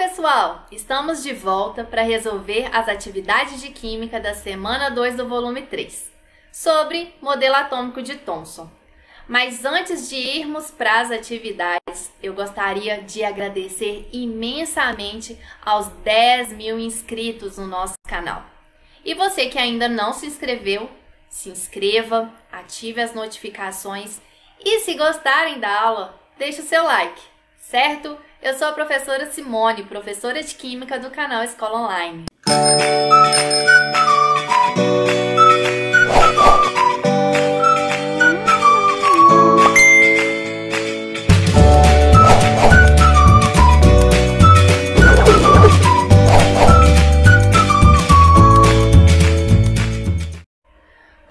pessoal! Estamos de volta para resolver as atividades de química da semana 2 do volume 3, sobre modelo atômico de Thomson. Mas antes de irmos para as atividades, eu gostaria de agradecer imensamente aos 10 mil inscritos no nosso canal. E você que ainda não se inscreveu, se inscreva, ative as notificações e se gostarem da aula, deixe o seu like, certo? Eu sou a professora Simone, professora de Química do canal Escola Online.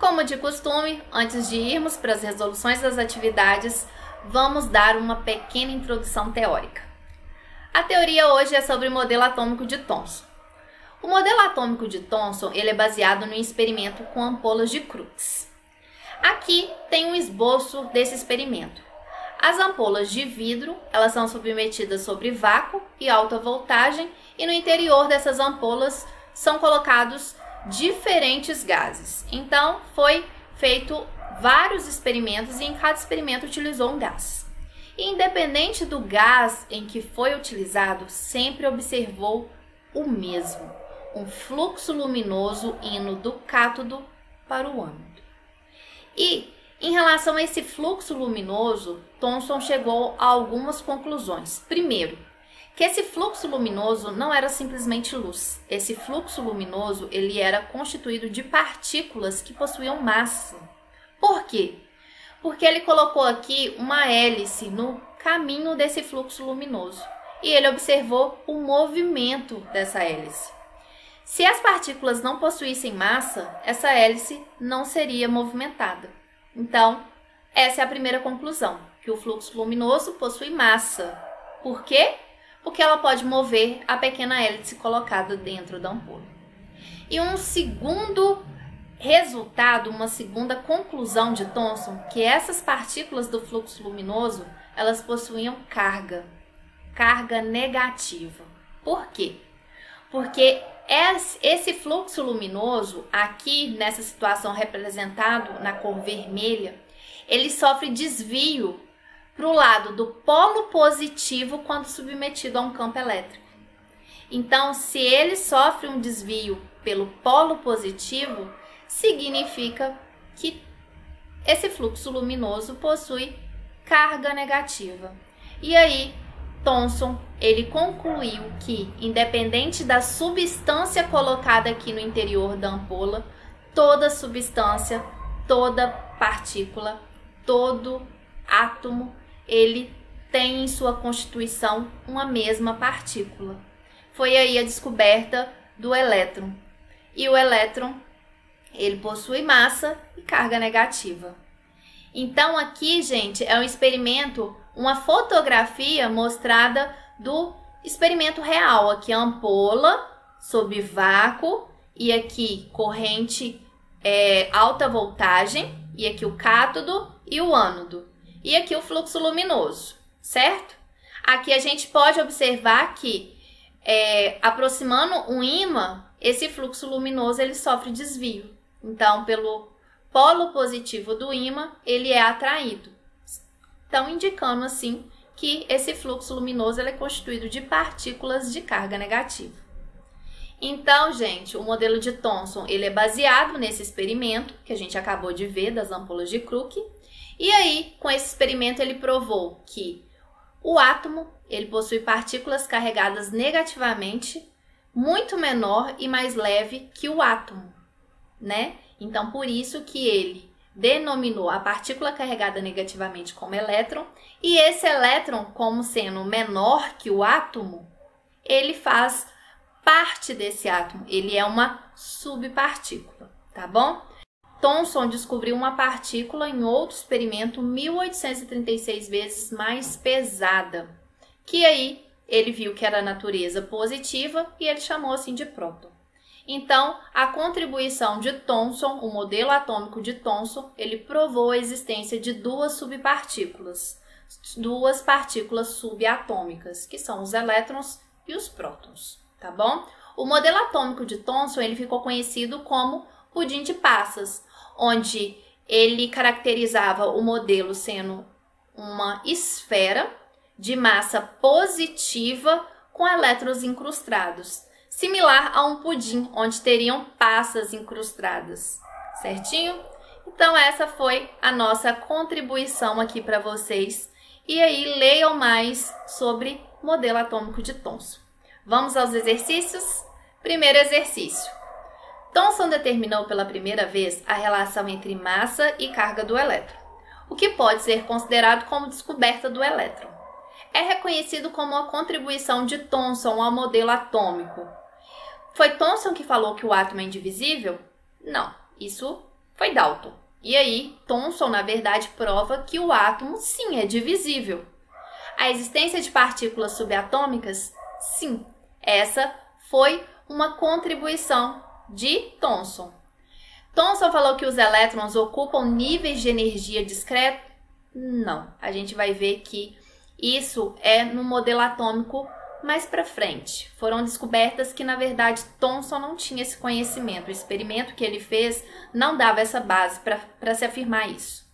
Como de costume, antes de irmos para as resoluções das atividades, vamos dar uma pequena introdução teórica. A teoria hoje é sobre o modelo atômico de Thomson. O modelo atômico de Thomson ele é baseado no experimento com ampolas de Crookes. Aqui tem um esboço desse experimento. As ampolas de vidro elas são submetidas sobre vácuo e alta voltagem e no interior dessas ampolas são colocados diferentes gases. Então, foi feito vários experimentos e em cada experimento utilizou um gás. E, independente do gás em que foi utilizado, sempre observou o mesmo, um fluxo luminoso indo do cátodo para o ânodo. E, em relação a esse fluxo luminoso, Thomson chegou a algumas conclusões. Primeiro, que esse fluxo luminoso não era simplesmente luz. Esse fluxo luminoso ele era constituído de partículas que possuíam massa. Por quê? Porque ele colocou aqui uma hélice no caminho desse fluxo luminoso e ele observou o movimento dessa hélice. Se as partículas não possuíssem massa, essa hélice não seria movimentada. Então, essa é a primeira conclusão, que o fluxo luminoso possui massa. Por quê? Porque ela pode mover a pequena hélice colocada dentro da ampola. E um segundo resultado, uma segunda conclusão de Thomson, que essas partículas do fluxo luminoso, elas possuíam carga negativa. Por quê? Porque esse fluxo luminoso, aqui nessa situação representado na cor vermelha, ele sofre desvio para o lado do polo positivo quando submetido a um campo elétrico. Então, se ele sofre um desvio pelo polo positivo, significa que esse fluxo luminoso possui carga negativa. E aí, Thomson, ele concluiu que, independente da substância colocada aqui no interior da ampola, toda substância, toda partícula, todo átomo, ele tem em sua constituição uma mesma partícula. Foi aí a descoberta do elétron. E o elétron, ele possui massa e carga negativa. Então aqui, gente, é um experimento, uma fotografia mostrada do experimento real. Aqui a ampola sob vácuo e aqui corrente alta voltagem e aqui o cátodo e o ânodo. E aqui o fluxo luminoso, certo? Aqui a gente pode observar que aproximando um ímã, esse fluxo luminoso ele sofre desvio. Então, pelo polo positivo do ímã, ele é atraído. Então, indicando assim que esse fluxo luminoso ele é constituído de partículas de carga negativa. Então, gente, o modelo de Thomson ele é baseado nesse experimento que a gente acabou de ver das ampolas de Crookes. E aí, com esse experimento, ele provou que o átomo ele possui partículas carregadas negativamente, muito menor e mais leve que o átomo, né? Então, por isso que ele denominou a partícula carregada negativamente como elétron, e esse elétron, como sendo menor que o átomo, ele faz parte desse átomo, ele é uma subpartícula, tá bom? Thomson descobriu uma partícula em outro experimento 1836 vezes mais pesada, que aí ele viu que era natureza positiva e ele chamou assim de próton. Então, a contribuição de Thomson, o modelo atômico de Thomson, ele provou a existência de duas subpartículas, duas partículas subatômicas, que são os elétrons e os prótons, tá bom? O modelo atômico de Thomson, ele ficou conhecido como pudim de passas, onde ele caracterizava o modelo sendo uma esfera de massa positiva com elétrons incrustados, similar a um pudim, onde teriam passas incrustadas, certinho? Então essa foi a nossa contribuição aqui para vocês. E aí leiam mais sobre modelo atômico de Thomson. Vamos aos exercícios? Primeiro exercício. Thomson determinou pela primeira vez a relação entre massa e carga do elétron, o que pode ser considerado como descoberta do elétron. É reconhecido como uma contribuição de Thomson ao modelo atômico. Foi Thomson que falou que o átomo é indivisível? Não, isso foi Dalton. E aí, Thomson, na verdade, prova que o átomo, sim, é divisível. A existência de partículas subatômicas? Sim, essa foi uma contribuição de Thomson. Thomson falou que os elétrons ocupam níveis de energia discreto? Não, a gente vai ver que isso é no modelo atômico mais para frente. Foram descobertas que, na verdade, Thomson não tinha esse conhecimento. O experimento que ele fez não dava essa base para se afirmar isso.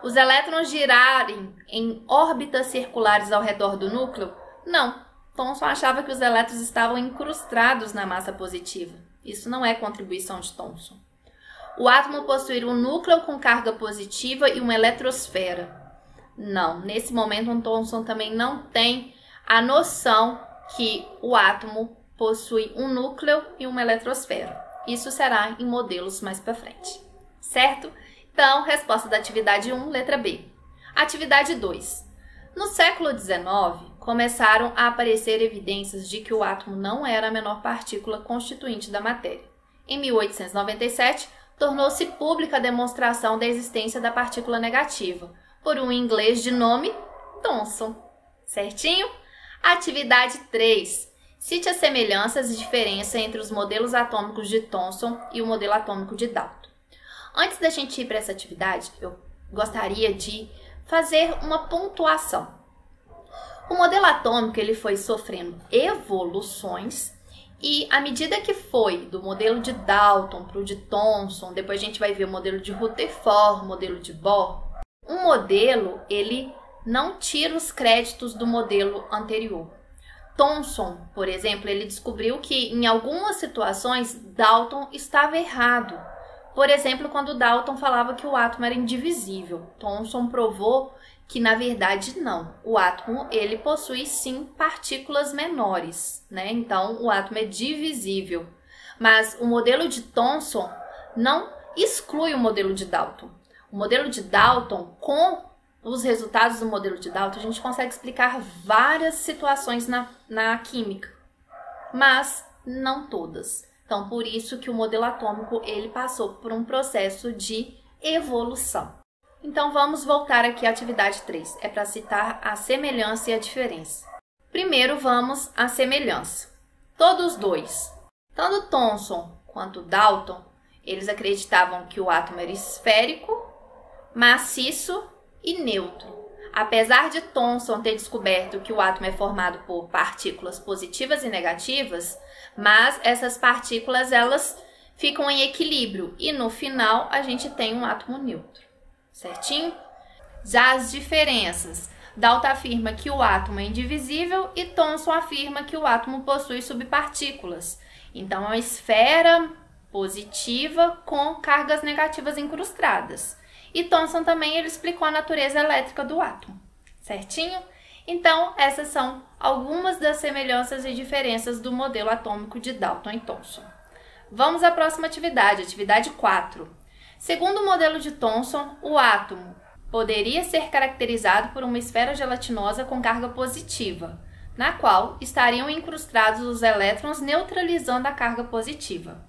Os elétrons girarem em órbitas circulares ao redor do núcleo? Não. Thomson achava que os elétrons estavam incrustados na massa positiva. Isso não é contribuição de Thomson. O átomo possuir um núcleo com carga positiva e uma eletrosfera? Não. Nesse momento, Thomson também não tem a noção que o átomo possui um núcleo e uma eletrosfera. Isso será em modelos mais para frente, certo? Então, resposta da atividade 1, letra B. Atividade 2. No século XIX, começaram a aparecer evidências de que o átomo não era a menor partícula constituinte da matéria. Em 1897, tornou-se pública a demonstração da existência da partícula negativa, por um inglês de nome Thomson, certinho? Atividade 3. Cite as semelhanças e diferença entre os modelos atômicos de Thomson e o modelo atômico de Dalton. Antes da gente ir para essa atividade, eu gostaria de fazer uma pontuação. O modelo atômico ele foi sofrendo evoluções e à medida que foi do modelo de Dalton para o de Thomson, depois a gente vai ver o modelo de Rutherford, o modelo de Bohr, um modelo ele não tira os créditos do modelo anterior. Thomson, por exemplo, ele descobriu que em algumas situações Dalton estava errado. Por exemplo, quando Dalton falava que o átomo era indivisível, Thomson provou que na verdade não. O átomo ele possui sim partículas menores, né? Então o átomo é divisível. Mas o modelo de Thomson não exclui o modelo de Dalton. O modelo de Dalton, com os resultados do modelo de Dalton, a gente consegue explicar várias situações na química, mas não todas. Então, por isso que o modelo atômico ele passou por um processo de evolução. Então, vamos voltar aqui à atividade 3. É para citar a semelhança e a diferença. Primeiro, vamos à semelhança. Todos dois, tanto Thomson quanto Dalton, eles acreditavam que o átomo era esférico, maciço e neutro. Apesar de Thomson ter descoberto que o átomo é formado por partículas positivas e negativas, mas essas partículas elas ficam em equilíbrio e no final a gente tem um átomo neutro, certinho? Já as diferenças, Dalton afirma que o átomo é indivisível e Thomson afirma que o átomo possui subpartículas. Então é uma esfera positiva com cargas negativas incrustadas. E Thomson também ele explicou a natureza elétrica do átomo, certinho? Então, essas são algumas das semelhanças e diferenças do modelo atômico de Dalton e Thomson. Vamos à próxima atividade, atividade 4. Segundo o modelo de Thomson, o átomo poderia ser caracterizado por uma esfera gelatinosa com carga positiva, na qual estariam incrustados os elétrons neutralizando a carga positiva.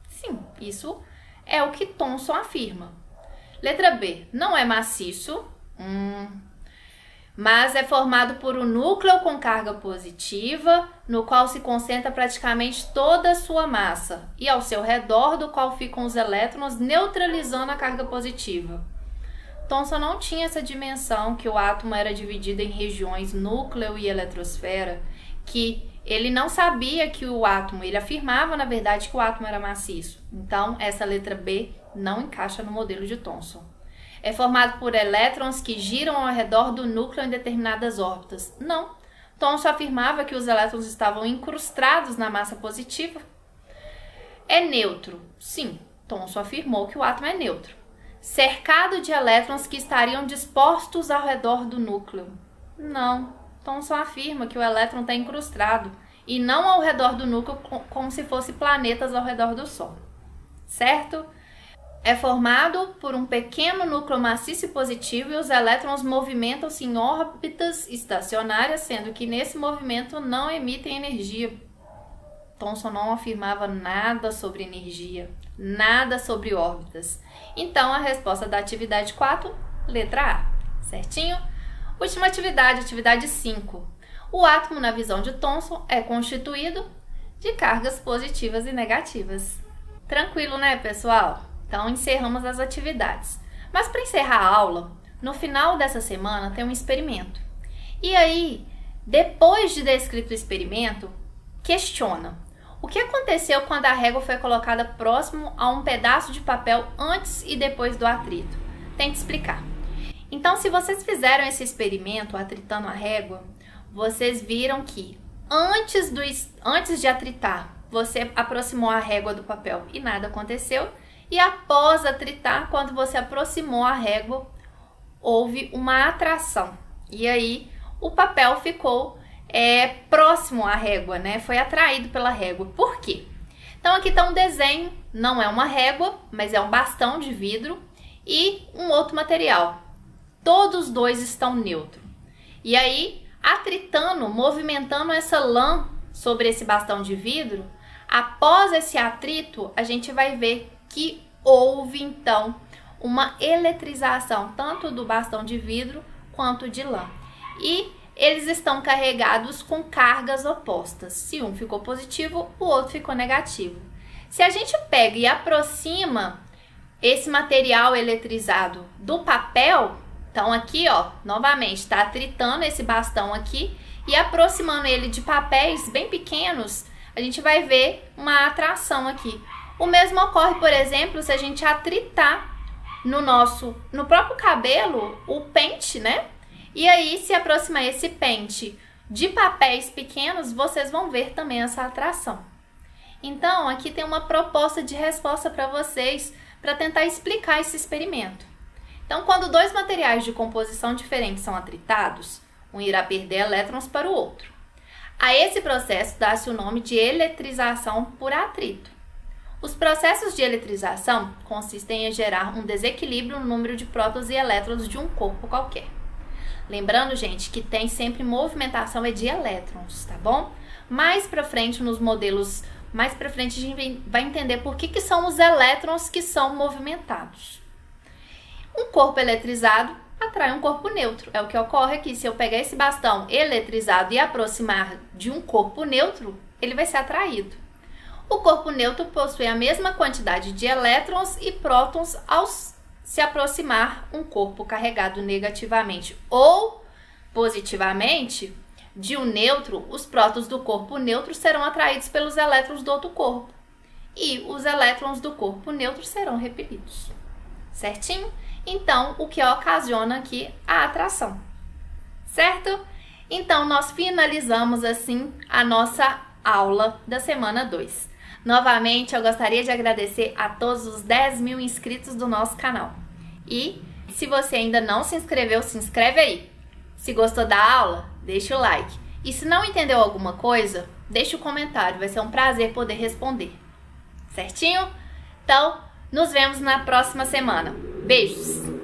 Sim, isso é o que Thomson afirma. Letra B, não é maciço, mas é formado por um núcleo com carga positiva, no qual se concentra praticamente toda a sua massa, e ao seu redor do qual ficam os elétrons neutralizando a carga positiva. Thomson não tinha essa dimensão que o átomo era dividido em regiões núcleo e eletrosfera, que ele não sabia que o átomo, ele afirmava, na verdade, que o átomo era maciço. Então, essa letra B não encaixa no modelo de Thomson. É formado por elétrons que giram ao redor do núcleo em determinadas órbitas. Não. Thomson afirmava que os elétrons estavam incrustados na massa positiva. É neutro? Sim. Thomson afirmou que o átomo é neutro. Cercado de elétrons que estariam dispostos ao redor do núcleo. Não. Thomson afirma que o elétron está incrustado e não ao redor do núcleo como se fossem planetas ao redor do Sol. Certo? É formado por um pequeno núcleo maciço e positivo e os elétrons movimentam-se em órbitas estacionárias, sendo que nesse movimento não emitem energia. Thomson não afirmava nada sobre energia, nada sobre órbitas. Então, a resposta da atividade 4, letra A. Certinho? Última atividade, atividade 5. O átomo, na visão de Thomson, é constituído de cargas positivas e negativas. Tranquilo, né, pessoal? Então, encerramos as atividades. Mas para encerrar a aula, no final dessa semana tem um experimento. E aí, depois de descrito o experimento, questiona: o que aconteceu quando a régua foi colocada próximo a um pedaço de papel antes e depois do atrito? Tente explicar. Então, se vocês fizeram esse experimento atritando a régua, vocês viram que antes de atritar, você aproximou a régua do papel e nada aconteceu. E após atritar, quando você aproximou a régua, houve uma atração. E aí, o papel ficou próximo à régua, né? Foi atraído pela régua. Por quê? Então, aqui está um desenho. Não é uma régua, mas é um bastão de vidro e um outro material. Todos os dois estão neutros. E aí, atritando, movimentando essa lã sobre esse bastão de vidro, após esse atrito, a gente vai ver que houve, então, uma eletrização, tanto do bastão de vidro quanto de lã. E eles estão carregados com cargas opostas. Se um ficou positivo, o outro ficou negativo. Se a gente pega e aproxima esse material eletrizado do papel, então aqui, ó, novamente, está atritando esse bastão aqui e aproximando ele de papéis bem pequenos, a gente vai ver uma atração aqui. O mesmo ocorre, por exemplo, se a gente atritar no próprio cabelo o pente, né? E aí, se aproximar esse pente de papéis pequenos, vocês vão ver também essa atração. Então, aqui tem uma proposta de resposta para vocês, para tentar explicar esse experimento. Então, quando dois materiais de composição diferente são atritados, um irá perder elétrons para o outro. A esse processo dá-se o nome de eletrização por atrito. Os processos de eletrização consistem em gerar um desequilíbrio no número de prótons e elétrons de um corpo qualquer. Lembrando, gente, que tem sempre movimentação de elétrons, tá bom? Mais pra frente, nos modelos mais pra frente, a gente vai entender por que são os elétrons que são movimentados. Um corpo eletrizado atrai um corpo neutro. É o que ocorre aqui. Se eu pegar esse bastão eletrizado e aproximar de um corpo neutro, ele vai ser atraído. O corpo neutro possui a mesma quantidade de elétrons e prótons ao se aproximar um corpo carregado negativamente ou positivamente de um neutro. Os prótons do corpo neutro serão atraídos pelos elétrons do outro corpo e os elétrons do corpo neutro serão repelidos. Certinho? Então, o que ocasiona aqui a atração. Certo? Então, nós finalizamos assim a nossa aula da semana 2. Novamente, eu gostaria de agradecer a todos os 10.000 inscritos do nosso canal. E se você ainda não se inscreveu, se inscreve aí. Se gostou da aula, deixa o like. E se não entendeu alguma coisa, deixa o comentário. Vai ser um prazer poder responder. Certinho? Então, nos vemos na próxima semana. Beijos!